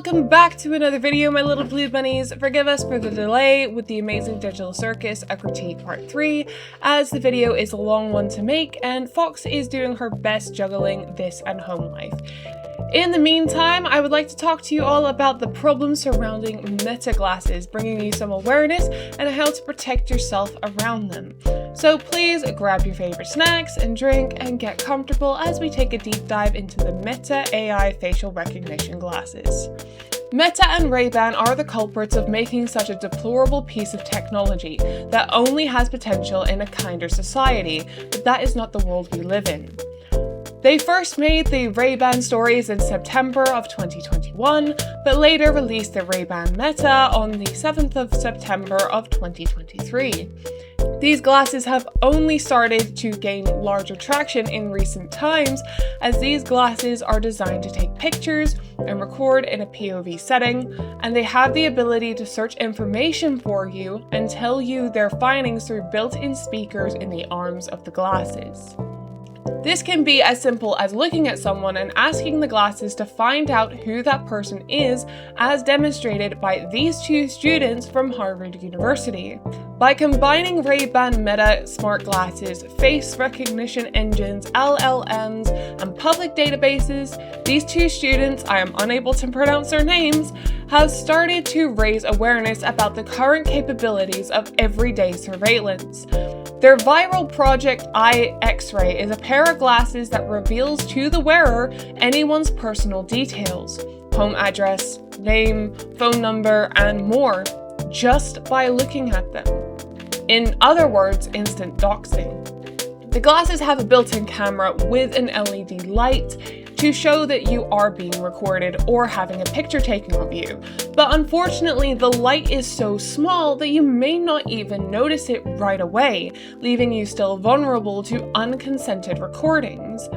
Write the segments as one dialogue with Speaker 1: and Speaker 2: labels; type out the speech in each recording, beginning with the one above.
Speaker 1: welcome back to another video, my little blue bunnies. Forgive us for the delay with the Amazing Digital Circus I-XRAY Part 3, as the video is a long one to make and Fox is doing her best juggling this and home life. In the meantime, I would like to talk to you all about the problems surrounding meta glasses, bringing you some awareness and how to protect yourself around them. So please grab your favorite snacks and drink and get comfortable as we take a deep dive into the Meta AI facial recognition glasses. Meta and Ray-Ban are the culprits of making such a deplorable piece of technology that only has potential in a kinder society, but that is not the world we live in. They first made the Ray-Ban stories in September of 2021, but later released the Ray-Ban Meta on the 7th of September of 2023. These glasses have only started to gain larger traction in recent times, as these glasses are designed to take pictures and record in a POV setting, and they have the ability to search information for you and tell you their findings through built-in speakers in the arms of the glasses. This can be as simple as looking at someone and asking the glasses to find out who that person is, as demonstrated by these two students from Harvard University. By combining Ray-Ban Meta smart glasses, face recognition engines, LLMs, and public databases, these two students, I am unable to pronounce their names, have started to raise awareness about the current capabilities of everyday surveillance. Their viral project I-XRAY is a pair of glasses that reveals to the wearer anyone's personal details, home address, name, phone number, and more, just by looking at them. In other words, instant doxing. The glasses have a built-in camera with an LED light to show that you are being recorded or having a picture taken of you. But unfortunately, the light is so small that you may not even notice it right away, leaving you still vulnerable to unconsented recordings.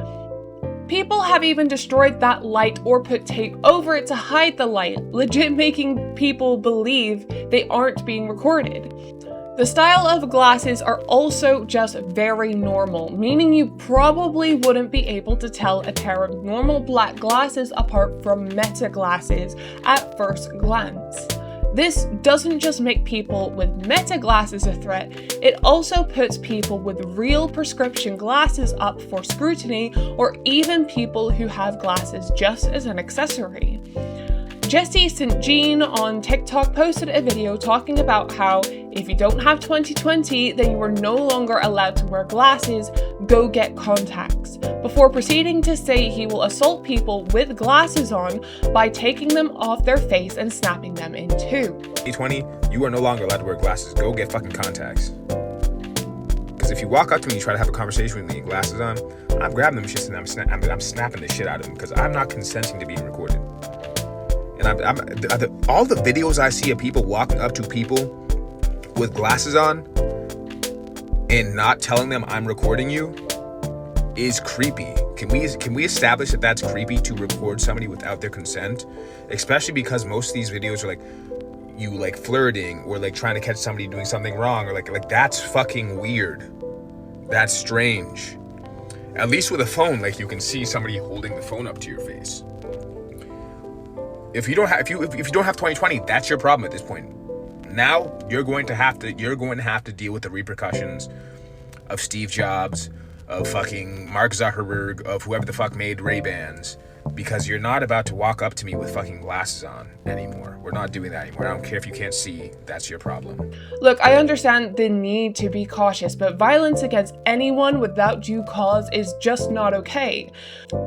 Speaker 1: People have even destroyed that light or put tape over it to hide the light, legit making people believe they aren't being recorded. The style of glasses are also just very normal, meaning you probably wouldn't be able to tell a pair of normal black glasses apart from Meta glasses at first glance. This doesn't just make people with Meta glasses a threat, it also puts people with real prescription glasses up for scrutiny, or even people who have glasses just as an accessory. Jsystjn on TikTok posted a video talking about how if you don't have 20/20, then you are no longer allowed to wear glasses, go get contacts, before proceeding to say he will assault people with glasses on by taking them off their face and snapping them in two.
Speaker 2: 2020, you are no longer allowed to wear glasses, go get fucking contacts. Because if you walk up to me and try to have a conversation with me with glasses on, I'm grabbing them shits and I'm snapping the shit out of them, because I'm not consenting to being recorded. And all the videos I see of people walking up to people with glasses on and not telling them I'm recording you is creepy. Can we establish that that's creepy to record somebody without their consent? Especially because most of these videos are like you like flirting or like trying to catch somebody doing something wrong, or like that's fucking weird. That's strange. At least with a phone, like you can see somebody holding the phone up to your face. If you don't have 2020, that's your problem at this point. Now you're going to have to deal with the repercussions of Steve Jobs, of fucking Mark Zuckerberg, of whoever the fuck made Ray-Bans, because you're not about to walk up to me with fucking glasses on anymore. We're not doing that anymore. I don't care if you can't see, that's your problem.
Speaker 1: Look, I understand the need to be cautious, but violence against anyone without due cause is just not okay.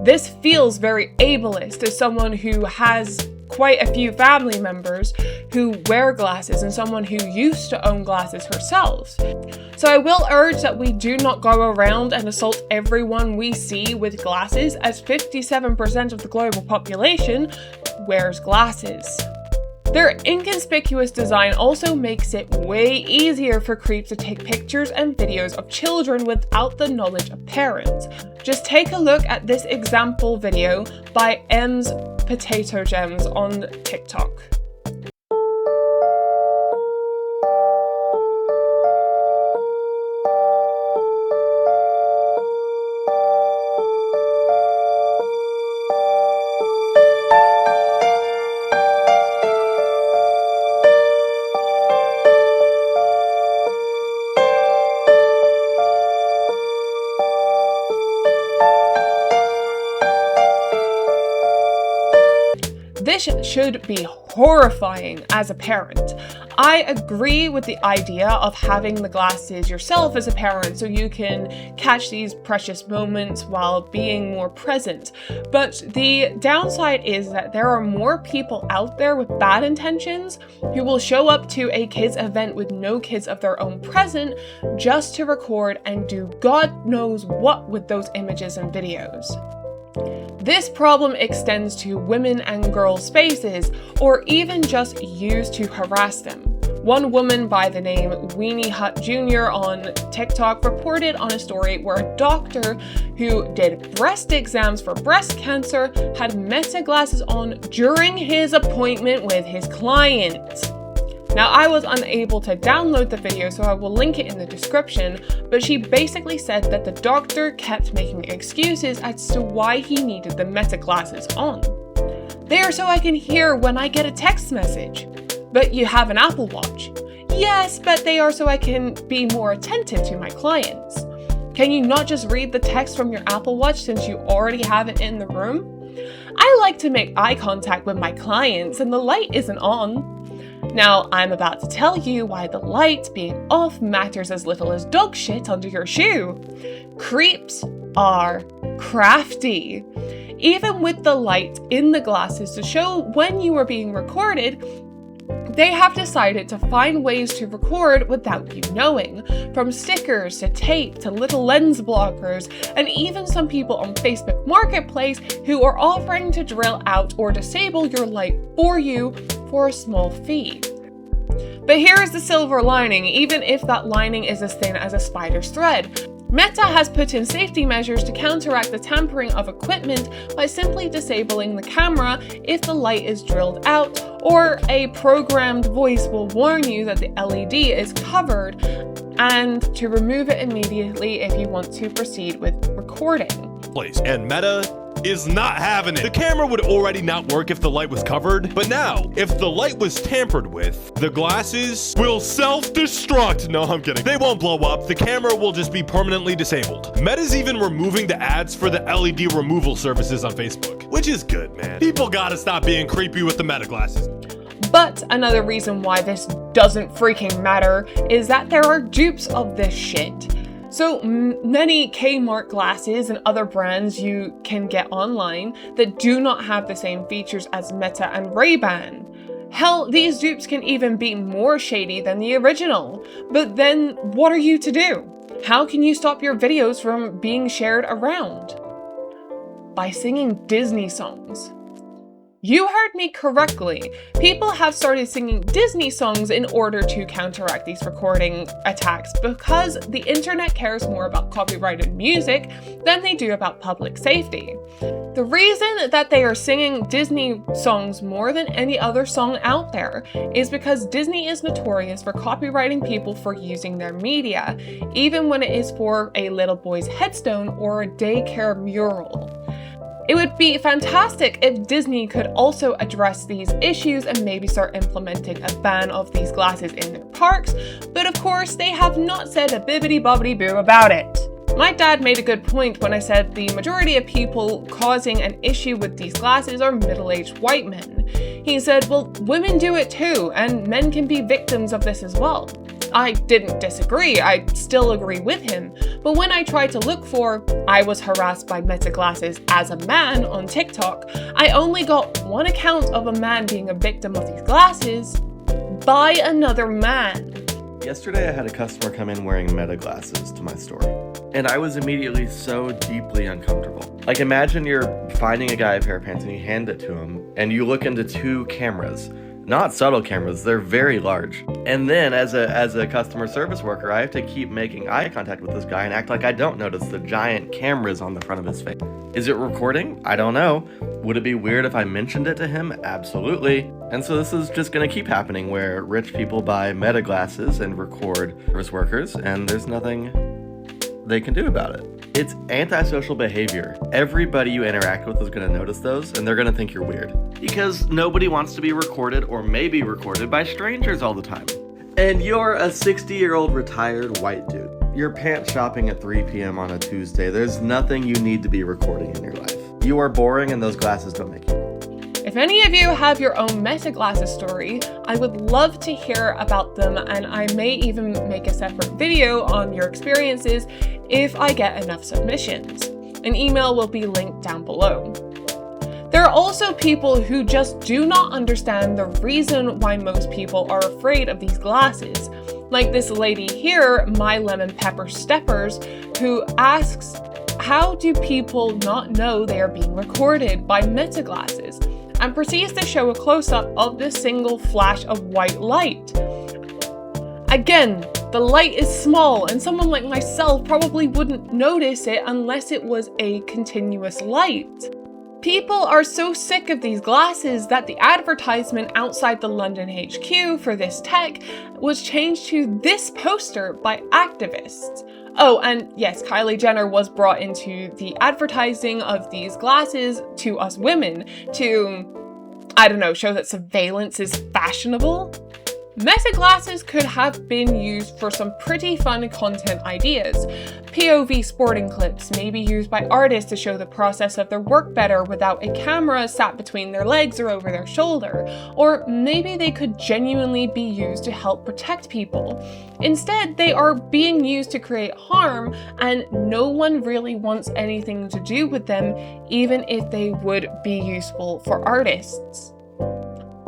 Speaker 1: This feels very ableist as someone who has quite a few family members who wear glasses and someone who used to own glasses herself. So I will urge that we do not go around and assault everyone we see with glasses, as 57% of the global population wears glasses. Their inconspicuous design also makes it way easier for creeps to take pictures and videos of children without the knowledge of parents. Just take a look at this example video by M's Potato Gems on TikTok. This should be horrifying as a parent. I agree with the idea of having the glasses yourself as a parent so you can catch these precious moments while being more present. But the downside is that there are more people out there with bad intentions who will show up to a kids event with no kids of their own present just to record and do God knows what with those images and videos. This problem extends to women and girls' spaces, or even just used to harass them. One woman by the name Weenie Hut Jr. on TikTok reported on a story where a doctor who did breast exams for breast cancer had Meta glasses on during his appointment with his client. Now, I was unable to download the video, so I will link it in the description, but she basically said that the doctor kept making excuses as to why he needed the Meta glasses on. They are so I can hear when I get a text message. But you have an Apple Watch. Yes, but they are so I can be more attentive to my clients. Can you not just read the text from your Apple Watch since you already have it in the room? I like to make eye contact with my clients and the light isn't on. Now, I'm about to tell you why the light being off matters as little as dog shit under your shoe. Creeps are crafty. Even with the light in the glasses to show when you are being recorded, they have decided to find ways to record without you knowing, from stickers to tape to little lens blockers, and even some people on Facebook Marketplace who are offering to drill out or disable your light for you for a small fee. But here is the silver lining, even if that lining is as thin as a spider's thread. Meta has put in safety measures to counteract the tampering of equipment by simply disabling the camera if the light is drilled out, or a programmed voice will warn you that the LED is covered, and to remove it immediately if you want to proceed with recording.
Speaker 3: And Meta is not having it. The camera would already not work if the light was covered, but now, if the light was tampered with, the glasses will self-destruct. No, I'm kidding. They won't blow up. The camera will just be permanently disabled. Meta's even removing the ads for the LED removal services on Facebook, which is good, man. People gotta stop being creepy with the Meta glasses.
Speaker 1: But another reason why this doesn't freaking matter is that there are dupes of this shit. So many Kmart glasses and other brands you can get online that do not have the same features as Meta and Ray-Ban. Hell, these dupes can even be more shady than the original. But then what are you to do? How can you stop your videos from being shared around? By singing Disney songs. You heard me correctly. People have started singing Disney songs in order to counteract these recording attacks because the internet cares more about copyrighted music than they do about public safety. The reason that they are singing Disney songs more than any other song out there is because Disney is notorious for copywriting people for using their media, even when it is for a little boy's headstone or a daycare mural. It would be fantastic if Disney could also address these issues and maybe start implementing a ban of these glasses in their parks, but of course they have not said a bibbidi-bobbidi-boo about it. My dad made a good point when I said the majority of people causing an issue with these glasses are middle-aged white men. He said, well, women do it too, and men can be victims of this as well. I didn't disagree, I still agree with him, but when I tried to look for I was harassed by Meta glasses as a man on TikTok, I only got one account of a man being a victim of these glasses by another man.
Speaker 4: Yesterday I had a customer come in wearing Meta glasses to my store, and I was immediately so deeply uncomfortable. Like, imagine you're finding a guy a pair of pants and you hand it to him, and you look into two cameras. Not subtle cameras, they're very large. And then as a customer service worker, I have to keep making eye contact with this guy and act like I don't notice the giant cameras on the front of his face. Is it recording? I don't know. Would it be weird if I mentioned it to him? Absolutely. And so this is just gonna keep happening where rich people buy Meta glasses and record service workers, and there's nothing they can do about it. It's antisocial behavior. Everybody you interact with is gonna notice those, and they're gonna think you're weird. Because nobody wants to be recorded or may be recorded by strangers all the time. And you're a 60-year-old retired white dude. You're pants shopping at 3 p.m. on a Tuesday. There's nothing you need to be recording in your life. You are boring and those glasses don't make you.
Speaker 1: If If any of you have your own meta glasses story, I would love to hear about them, and I may even make a separate video on your experiences if I get enough submissions. An email will be linked down below. There are also people who just do not understand the reason why most people are afraid of these glasses. Like this lady here, mylemon.pepper.steppers, who asks, how do people not know they are being recorded by meta glasses? And proceeds to show a close-up of this single flash of white light. Again, the light is small, and someone like myself probably wouldn't notice it unless it was a continuous light. People are so sick of these glasses that the advertisement outside the London HQ for this tech was changed to this poster by activists. Oh, and yes, Kylie Jenner was brought into the advertising of these glasses to us women to, I don't know, show that surveillance is fashionable. Meta glasses could have been used for some pretty fun content ideas. POV sporting clips may be used by artists to show the process of their work better without a camera sat between their legs or over their shoulder. Or maybe they could genuinely be used to help protect people. Instead, they are being used to create harm, and no one really wants anything to do with them, even if they would be useful for artists.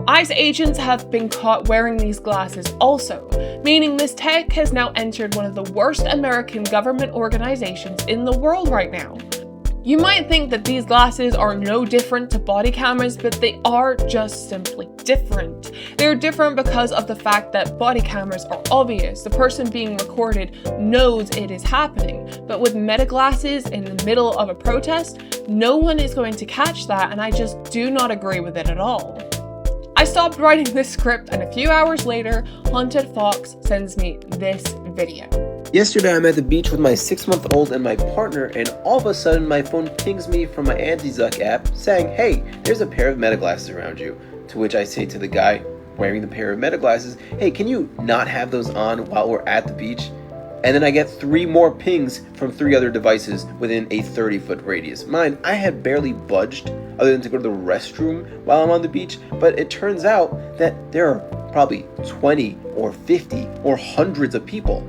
Speaker 1: ICE agents have been caught wearing these glasses also, meaning this tech has now entered one of the worst American government organizations in the world right now. You might think that these glasses are no different to body cameras, but they are just simply different. They're different because of the fact that body cameras are obvious. The person being recorded knows it is happening. But with meta glasses in the middle of a protest, no one is going to catch that, and I just do not agree with it at all. I stopped writing this script, and a few hours later, Haunted Fox sends me this video.
Speaker 5: Yesterday I'm at the beach with my 6-month-old and my partner, and all of a sudden my phone pings me from my anti-Zuck app saying, hey, there's a pair of meta glasses around you. To which I say to the guy wearing the pair of meta glasses, hey, can you not have those on while we're at the beach? And then I get 3 more pings from 3 other devices within a 30-foot radius. Mind, I had barely budged other than to go to the restroom while I'm on the beach, but it turns out that there are probably 20 or 50 or hundreds of people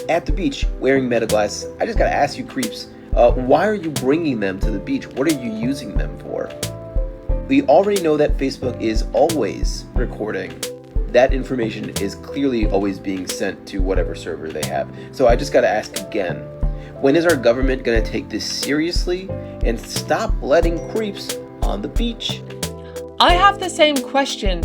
Speaker 5: at the beach wearing meta glasses. I just gotta ask you creeps, why are you bringing them to the beach? What are you using them for? We already know that Facebook is always recording. That information is clearly always being sent to whatever server they have. So I just gotta ask again, when is our government gonna take this seriously and stop letting creeps on the beach?
Speaker 1: I have the same question.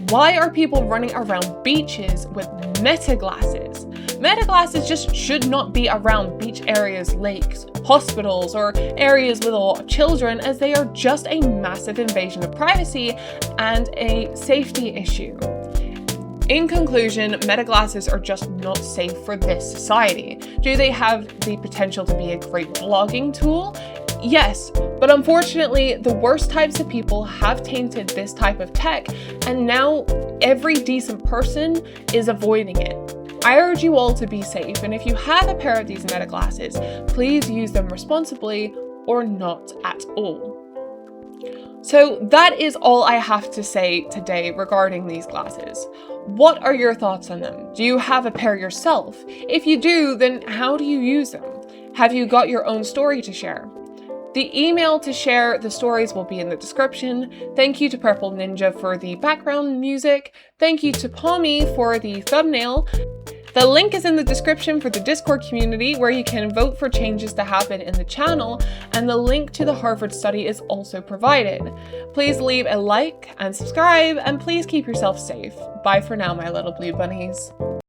Speaker 1: Why are people running around beaches with meta glasses? Meta glasses just should not be around beach areas, lakes, hospitals, or areas with a lot of children, as they are just a massive invasion of privacy and a safety issue. In conclusion, meta glasses are just not safe for this society. Do they have the potential to be a great blogging tool? Yes, but unfortunately, the worst types of people have tainted this type of tech, and now every decent person is avoiding it. I urge you all to be safe, and if you have a pair of these meta glasses, please use them responsibly or not at all. So that is all I have to say today regarding these glasses. What are your thoughts on them? Do you have a pair yourself? If you do, then how do you use them? Have you got your own story to share? The email to share the stories will be in the description. Thank you to Purple Ninja for the background music. Thank you to Pomi for the thumbnail. The link is in the description for the Discord community where you can vote for changes to happen in the channel, and the link to the Harvard study is also provided. Please leave a like and subscribe, and please keep yourself safe. Bye for now, my little blue bunnies.